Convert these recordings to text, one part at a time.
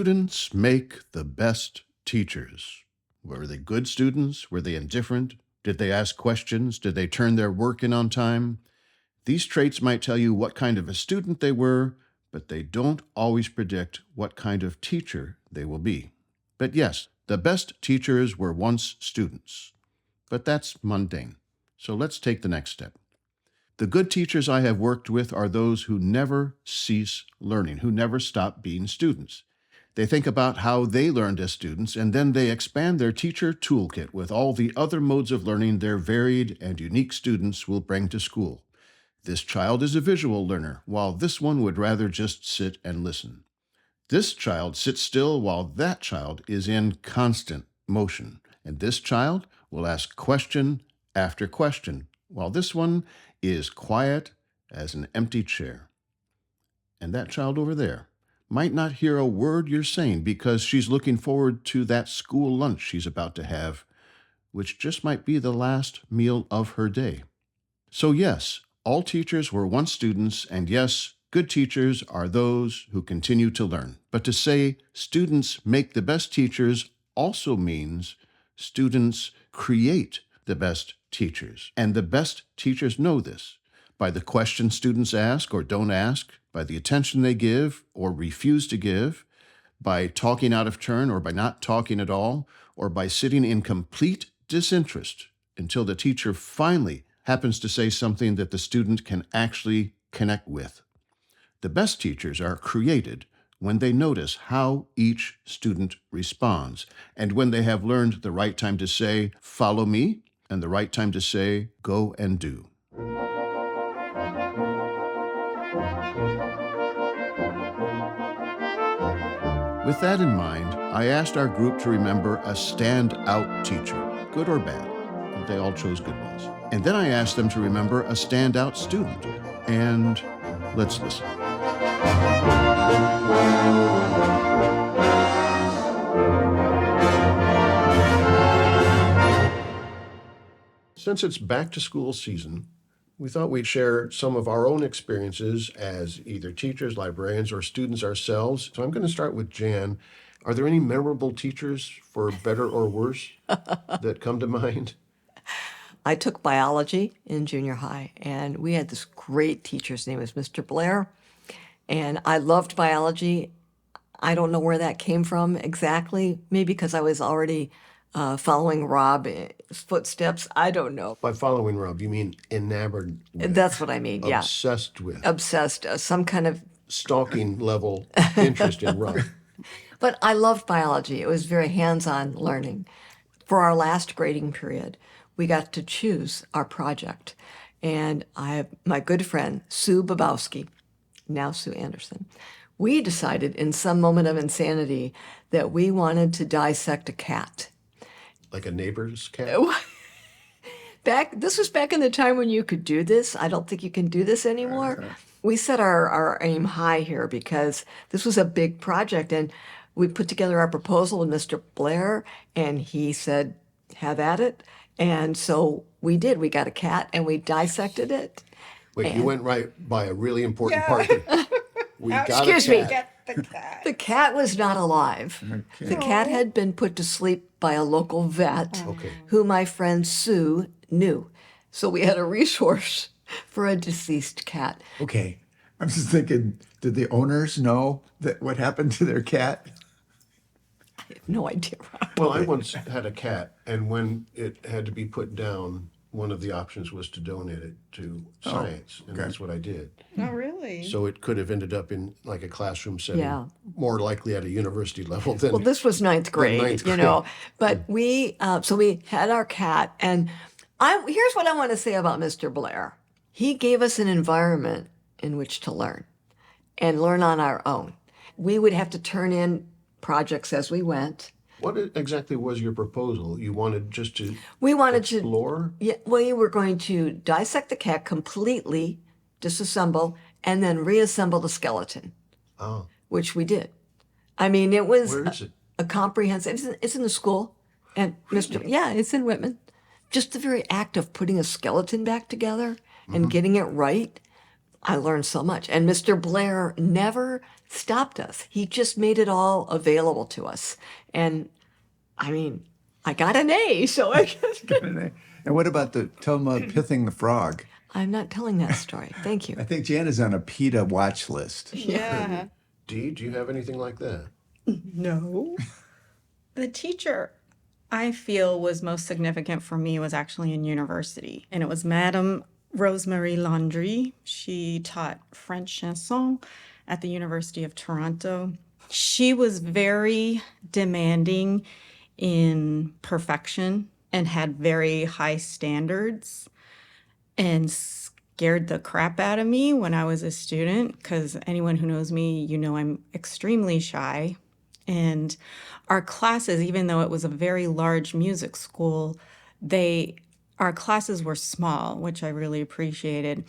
Students make the best teachers. Were they good students? Were they indifferent? Did they ask questions? Did they turn their work in on time? These traits might tell you what kind of a student they were, but they don't always predict what kind of teacher they will be. But yes, the best teachers were once students. But that's mundane. So let's take the next step. The good teachers I have worked with are those who never cease learning, who never stop being students. They think about how they learned as students, and then they expand their teacher toolkit with all the other modes of learning their varied and unique students will bring to school. This child is a visual learner, while this one would rather just sit and listen. This child sits still while that child is in constant motion. And this child will ask question after question, while this one is quiet as an empty chair. And that child over there might not hear a word you're saying because she's looking forward to that school lunch she's about to have, which just might be the last meal of her day. So yes, all teachers were once students, and yes, good teachers are those who continue to learn. But to say students make the best teachers also means students create the best teachers. And the best teachers know this by the questions students ask or don't ask, by the attention they give or refuse to give, by talking out of turn or by not talking at all, or by sitting in complete disinterest until the teacher finally happens to say something that the student can actually connect with. The best teachers are created when they notice how each student responds, and when they have learned the right time to say, "Follow me," and the right time to say, "Go and do." With that in mind, I asked our group to remember a standout teacher, good or bad, and they all chose good ones. And then I asked them to remember a standout student, and let's listen. Since it's back to school season, we thought we'd share some of our own experiences as either teachers, librarians, or students ourselves. So I'm going to start with Jan. Are there any memorable teachers, for better or worse, that come to mind? I took biology in junior high, and we had this great teacher. His name was Mr. Blair, and I loved biology. I don't know where that came from exactly, maybe because I was already following Rob's footsteps. I don't know. By following Rob, you mean enamored with? That's what I mean, yeah. Obsessed with. Obsessed, some kind of... Stalking level interest in Rob. But I loved biology. It was very hands-on learning. For our last grading period, we got to choose our project. And I have my good friend, Sue Bobowski, now Sue Anderson. We decided in some moment of insanity that we wanted to dissect a cat. Like a neighbor's cat? This was back in the time when you could do this. I don't think you can do this anymore. We set our aim high here because this was a big project, and we put together our proposal with Mr. Blair, and he said, have at it. And so we did. We got a cat, and we dissected it. Wait, you went right by a really important part. We got Excuse a cat. me. The cat. The cat was not alive. Okay. The cat had been put to sleep by a local vet Okay. who my friend Sue knew. So we had a resource for a deceased cat. Okay. I'm just thinking, did the owners know that what happened to their cat? I have no idea, Rob. Well, I once had a cat, and when it had to be put down, one of the options was to donate it to science, and okay. that's what I did. Oh, really? So it could have ended up in like a classroom setting, Yeah. more likely at a university level than. Well, this was ninth grade, ninth you know. But so we had our cat, and here's what I want to say about Mr. Blair. He gave us an environment in which to learn, and learn on our own. We would have to turn in projects as we went. What exactly was your proposal? You wanted just to We wanted explore? Yeah, we were going to dissect the cat completely, disassemble, and then reassemble the skeleton, Oh, which we did. I mean, it was where is it? a comprehensive. It's in the school, and yeah, it's in Whitman. Just the very act of putting a skeleton back together and getting it right I learned so much. And Mr. Blair never stopped us. He just made it all available to us. And I mean, I got an A, so I guess And what about the Thelma pithing the frog? I'm not telling that story. Thank you. I think Jan is on a PETA watch list. Yeah. Dee, do you have anything like that? No. The teacher I feel was most significant for me was actually in university, and it was Madame Rosemarie Landry. She taught French chanson at the University of Toronto. She was very demanding in perfection and had very high standards and scared the crap out of me when I was a student because anyone who knows me, you know I'm extremely shy. And our classes, even though it was a very large music school, our classes were small, which I really appreciated.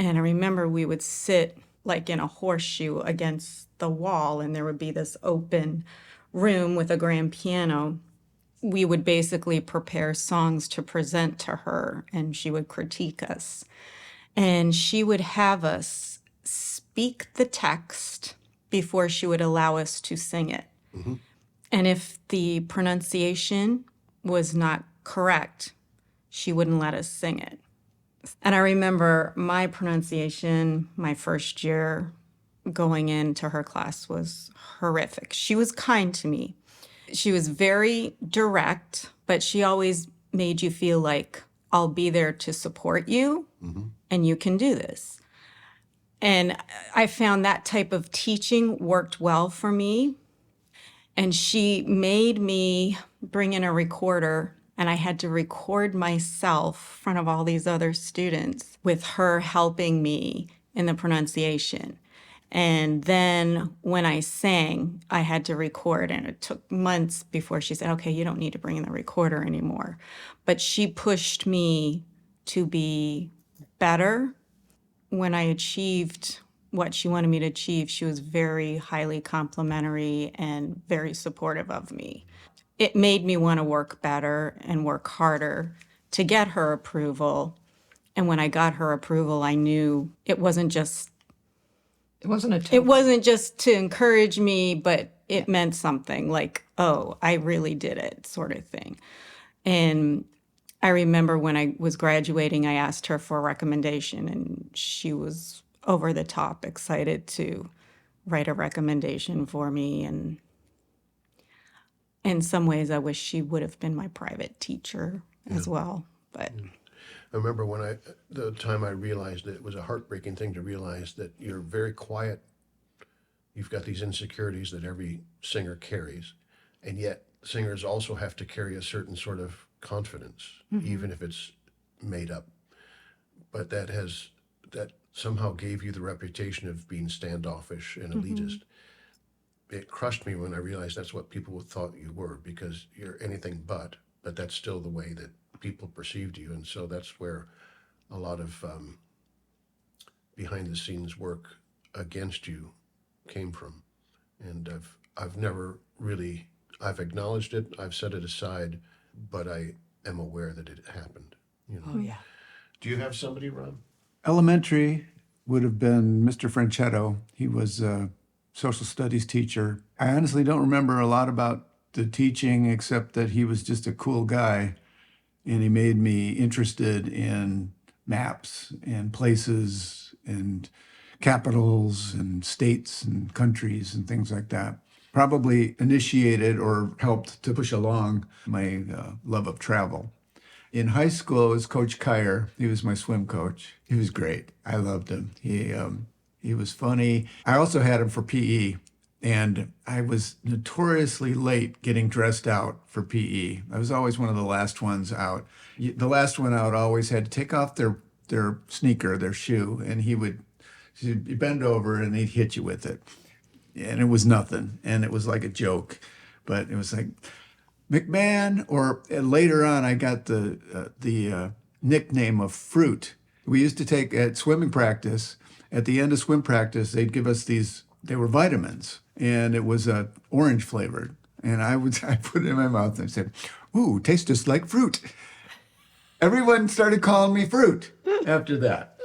And I remember we would sit like in a horseshoe against the wall, and there would be this open room with a grand piano. We would basically prepare songs to present to her, and she would critique us. And she would have us speak the text before she would allow us to sing it. And if the pronunciation was not correct, she wouldn't let us sing it. And I remember my pronunciation, my first year going into her class was horrific. She was kind to me. She was very direct, but she always made you feel like, I'll be there to support you and you can do this. And I found that type of teaching worked well for me. And she made me bring in a recorder, and I had to record myself in front of all these other students with her helping me in the pronunciation. And then when I sang, I had to record, and it took months before she said, okay, you don't need to bring in the recorder anymore. But she pushed me to be better. When I achieved what she wanted me to achieve, she was very highly complimentary and very supportive of me. It made me want to work better and work harder to get her approval. And when I got her approval, I knew it wasn't just It wasn't a it total. wasn't just to encourage me, but it meant something like, oh, I really did it, sort of thing. And I remember when I was graduating, I asked her for a recommendation, and she was over the top excited to write a recommendation for me. And in some ways, I wish she would have been my private teacher as well. But I remember the time I realized that it was a heartbreaking thing to realize that you're very quiet. You've got these insecurities that every singer carries, and yet singers also have to carry a certain sort of confidence, even if it's made up. But that somehow gave you the reputation of being standoffish and elitist. It crushed me when I realized that's what people thought you were, because you're anything but that's still the way that people perceived you. And so that's where a lot of behind the scenes work against you came from. And I've never really, I've acknowledged it, I've set it aside, but I am aware that it happened. Oh, yeah. Do you have somebody, Rob? Elementary would have been Mr. Francetto. He was a social studies teacher. I honestly don't remember a lot about the teaching except that he was just a cool guy, and he made me interested in maps and places and capitals and states and countries and things like that. Probably initiated or helped to push along my love of travel. In high school, it was Coach Kyer. He was my swim coach. He was great. I loved him. He was funny. I also had him for PE, and I was notoriously late getting dressed out for PE. I was always one of the last ones out. The last one out always had to take off their sneaker, their shoe, and he'd bend over and he'd hit you with it. And it was nothing, and it was like a joke, but it was like, McMahon, or later on, I got the nickname of Fruit. We used to take at swimming practice. At the end of swim practice, they'd give us these. They were vitamins, and it was orange flavored. And I put it in my mouth and I said, "Ooh, tastes just like fruit." Everyone started calling me Fruit after that.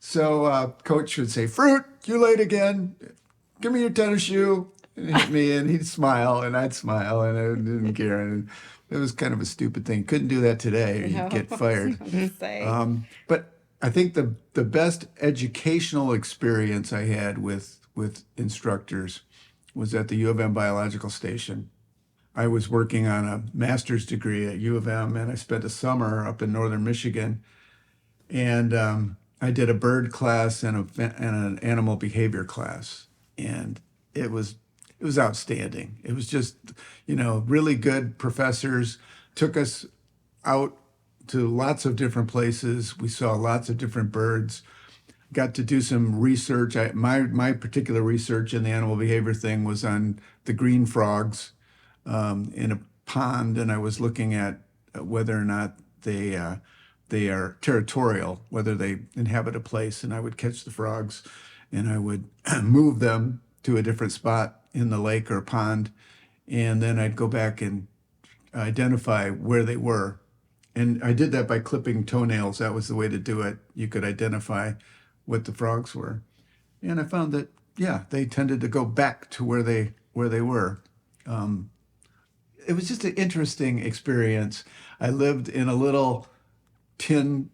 So coach would say, "Fruit, you late again. Give me your tennis shoe." And hit me, and he'd smile, and I'd smile, and I didn't care. And it was kind of a stupid thing. Couldn't do that today, or you'd get fired. Say. But I think the best educational experience I had with instructors was at the U of M biological station. I was working on a master's degree at U of M, and I spent a summer up in northern Michigan. And I did a bird class and an animal behavior class, and it was outstanding. It was just, really good professors took us out to lots of different places. We saw lots of different birds. Got to do some research. My particular research in the animal behavior thing was on the green frogs in a pond, and I was looking at whether or not they are territorial, whether they inhabit a place. And I would catch the frogs, and I would move them to a different spot in the lake or pond, and then I'd go back and identify where they were. And I did that by clipping toenails. That was the way to do it. You could identify what the frogs were. And I found that, yeah, they tended to go back to where they were. It was just an interesting experience. I lived in a little tin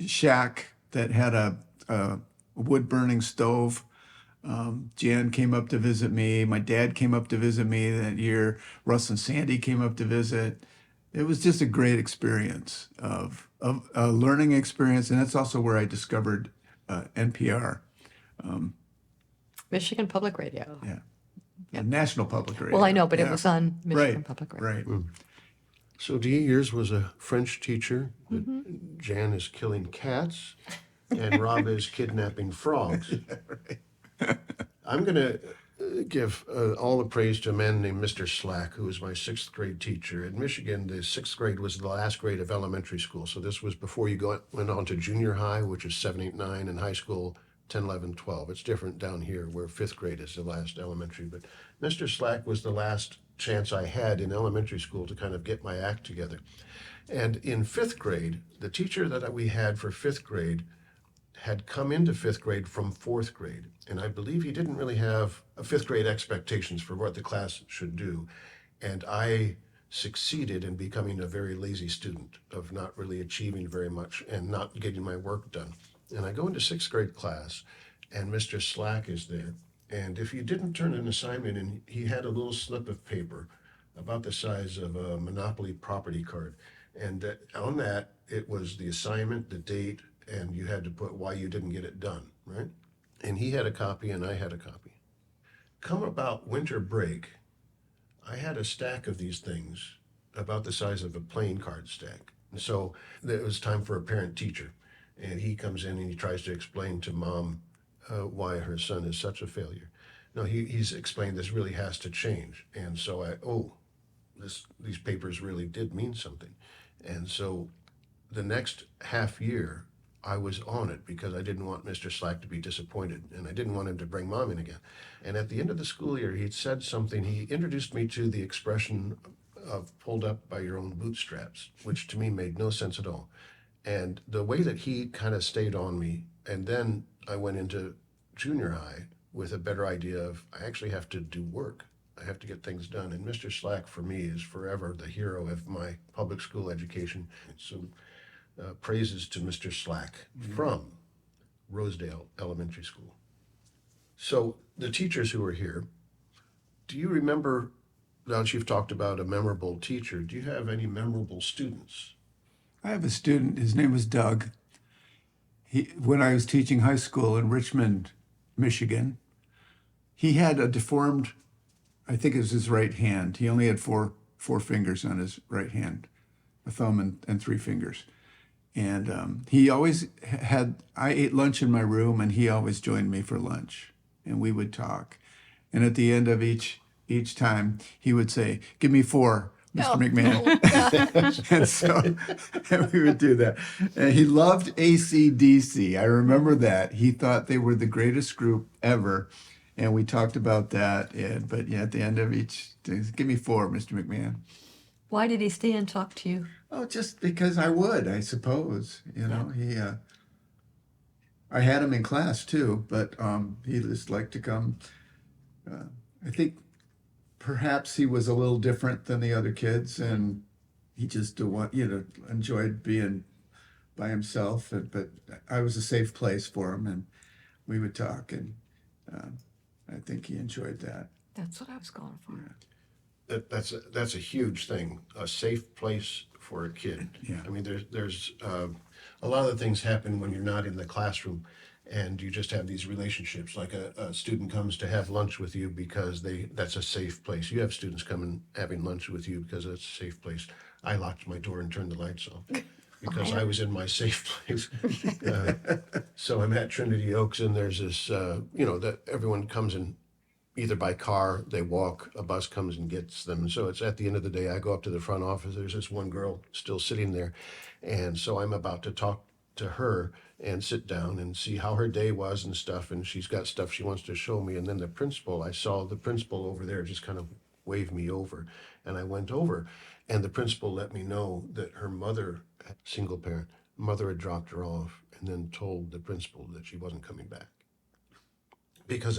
shack that had a wood-burning stove. Jan came up to visit me. My dad came up to visit me that year. Russ and Sandy came up to visit. It was just a great experience of a learning experience, and that's also where I discovered NPR. Michigan Public Radio. Yeah, National Public Radio. Well, I know, but it Yeah. was on Michigan Right, Public Radio. right. So D. Yours was a French teacher. Jan is killing cats, and Rob is kidnapping frogs. I'm going to give all the praise to a man named Mr. Slack, who was my sixth grade teacher. In Michigan, the sixth grade was the last grade of elementary school. So this was before you went on to junior high, which is 7, 8, 9, and high school 10, 11, 12. It's different down here where fifth grade is the last elementary. But Mr. Slack was the last chance I had in elementary school to kind of get my act together. And in fifth grade, the teacher that we had for fifth grade had come into fifth grade from fourth grade. And I believe he didn't really have a fifth grade expectations for what the class should do. And I succeeded in becoming a very lazy student, of not really achieving very much and not getting my work done. And I go into sixth grade class, and Mr. Slack is there. And if you didn't turn an assignment in, he had a little slip of paper about the size of a Monopoly property card. And on that, it was the assignment, the date, and you had to put why you didn't get it done, right? And he had a copy and I had a copy. Come about winter break, I had a stack of these things about the size of a playing card stack. And so it was time for a parent teacher. And he comes in and he tries to explain to mom why her son is such a failure. No, he's explained this really has to change. And so these papers really did mean something. And so the next half year, I was on it because I didn't want Mr. Slack to be disappointed, and I didn't want him to bring mom in again. And at the end of the school year, he'd said something. He introduced me to the expression of pulled up by your own bootstraps, which to me made no sense at all. And the way that he kind of stayed on me, and then I went into junior high with a better idea of I actually have to do work. I have to get things done. And Mr. Slack, for me, is forever the hero of my public school education. So praises to Mr. Slack from Rosedale Elementary School. So the teachers who are here, do you remember, now that you've talked about a memorable teacher, do you have any memorable students? I have a student, his name was Doug. When I was teaching high school in Richmond, Michigan, he had a deformed, I think it was his right hand. He only had four fingers on his right hand, a thumb and 3 fingers. And he always I ate lunch in my room, and he always joined me for lunch, and we would talk. And at the end of each time, he would say, "Give me 4, Mr. McMahon." And we would do that. And he loved AC/DC. I remember that. He thought they were the greatest group ever. And we talked about that. But at the end of each, "Give me 4, Mr. McMahon." Why did he stay and talk to you? Oh, just because I would, I suppose. I had him in class too, but he just liked to come. I think perhaps he was a little different than the other kids, and he just enjoyed being by himself. But I was a safe place for him, and we would talk, and I think he enjoyed that. That's what I was going for. That's a huge thing. A safe place for a kid. Yeah. I mean, there's a lot of things happen when you're not in the classroom, and you just have these relationships. Like a student comes to have lunch with you because that's a safe place. You have students coming having lunch with you because it's a safe place. I locked my door and turned the lights off because I was in my safe place. So I'm at Trinity Oaks, and there's this, that everyone comes in either by car, they walk, a bus comes and gets them. And so it's at the end of the day, I go up to the front office. There's this one girl still sitting there. And so I'm about to talk to her and sit down and see how her day was and stuff. And she's got stuff she wants to show me. And then I saw the principal over there just kind of wave me over. And I went over, and the principal let me know that her mother, single parent, mother had dropped her off and then told the principal that she wasn't coming back because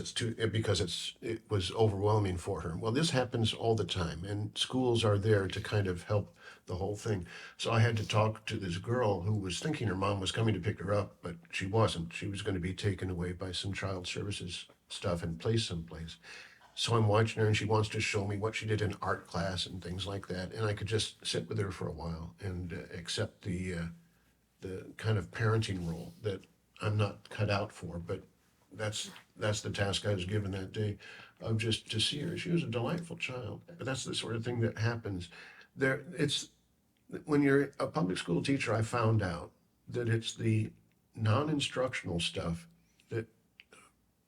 it was overwhelming for her. Well, this happens all the time, and schools are there to kind of help the whole thing. So I had to talk to this girl who was thinking her mom was coming to pick her up, but she wasn't. She was going to be taken away by some child services stuff and placed someplace. So I'm watching her, and she wants to show me what she did in art class and things like that. And I could just sit with her for a while and accept the kind of parenting role that I'm not cut out for, but that's the task I was given that day, of just to see her. She was a delightful child, but that's the sort of thing that happens. It's when you're a public school teacher. I found out that it's the non-instructional stuff that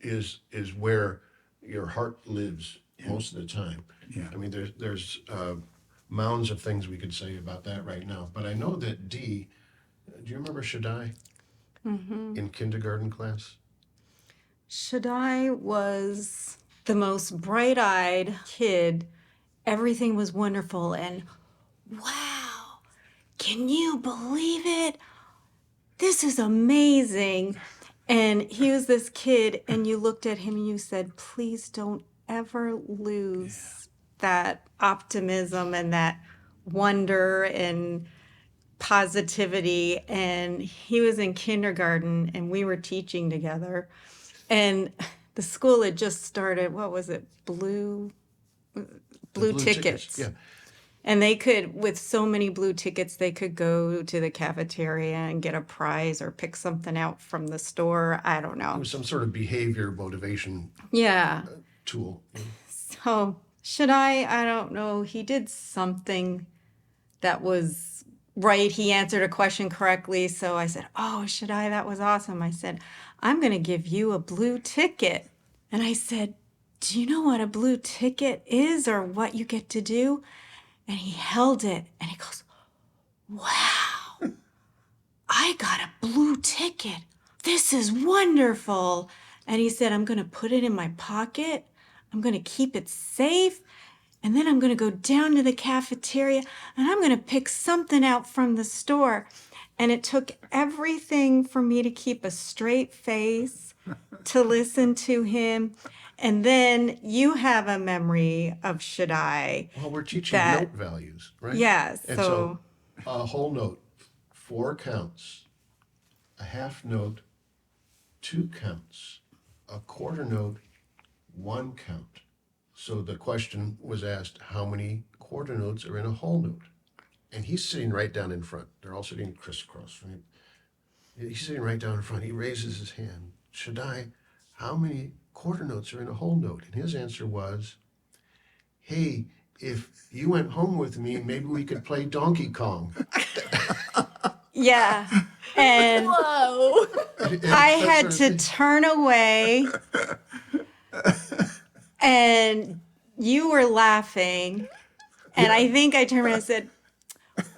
is where your heart lives most of the time. Yeah. I mean, there's mounds of things we could say about that right now, but I know that Dee. Do you remember Shaddai in kindergarten class? Shaddai was the most bright-eyed kid. Everything was wonderful, and wow, can you believe it? This is amazing. And he was this kid, and you looked at him and you said, please don't ever lose that optimism and that wonder and positivity. And he was in kindergarten, and we were teaching together. And the school had just started, what was it, blue Blue tickets. Yeah. And they could, with so many blue tickets, they could go to the cafeteria and get a prize or pick something out from the store. I don't It know. was some sort of behavior motivation Yeah. tool. So Shaddai, I don't know, he did something that was right. He answered a question correctly. So I said, oh, Shaddai, that was awesome. I said, I'm going to give you a blue ticket. And I said, do you know what a blue ticket is or what you get to do? And he held it and he goes, wow, I got a blue ticket. This is wonderful. And he said, I'm going to put it in my pocket. I'm going to keep it safe. And then I'm going to go down to the cafeteria and I'm going to pick something out from the store. And it took everything for me to keep a straight face, to listen to him. And then you have a memory of Shaddai. Well, we're teaching That- note values, right? Yeah, And so a whole note, 4 counts, a half note, 2 counts, a quarter note, 1 count. So the question was asked, how many quarter notes are in a whole note? And he's sitting right down in front. They're all sitting crisscross, right? He's sitting right down in front. He raises his hand. Shaddai, how many quarter notes are in a whole note? And his answer was, hey, if you went home with me, maybe we could play Donkey Kong. yeah. And Whoa! I had to turn away and you were laughing. And I think I turned around and said,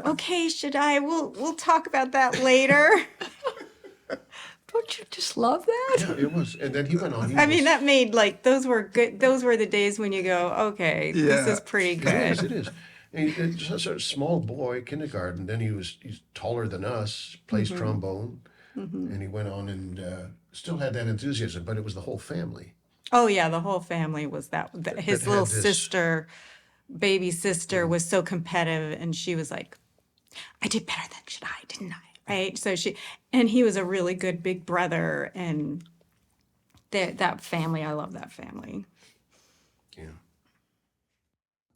okay, Shaddai, we'll talk about that later. Don't you just love that? Yeah, it was. And then he went on. I mean, that made those were good. Those were the days when you go, okay, this Yeah. is pretty It good. is. And he's such a small boy, kindergarten. Then he's taller than us, plays trombone. And he went on and still had that enthusiasm, but it was the whole family. Oh yeah, the whole family was his that little had this- sister, baby sister was so competitive, and she was like, I did better than Shaddai, didn't I? Right? And he was a really good big brother, and that family, I love that family. Yeah.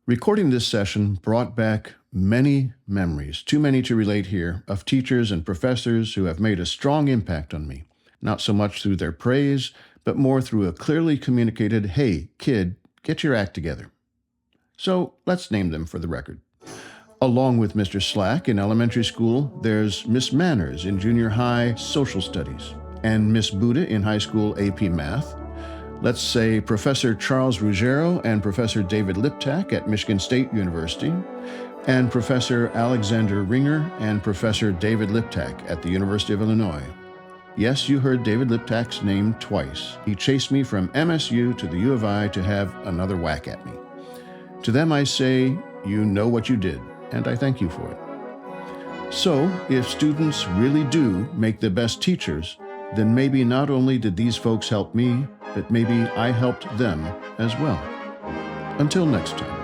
Recording this session brought back many memories, too many to relate here, of teachers and professors who have made a strong impact on me, not so much through their praise, but more through a clearly communicated, hey, kid, get your act together. So let's name them for the record. Along with Mr. Slack in elementary school, there's Miss Manners in junior high social studies, and Miss Buddha in high school AP math. Let's say Professor Charles Ruggiero and Professor David Liptak at Michigan State University, and Professor Alexander Ringer and Professor David Liptak at the University of Illinois. Yes, you heard David Liptak's name twice. He chased me from MSU to the U of I to have another whack at me. To them I say, you know what you did, and I thank you for it. So, if students really do make the best teachers, then maybe not only did these folks help me, but maybe I helped them as well. Until next time.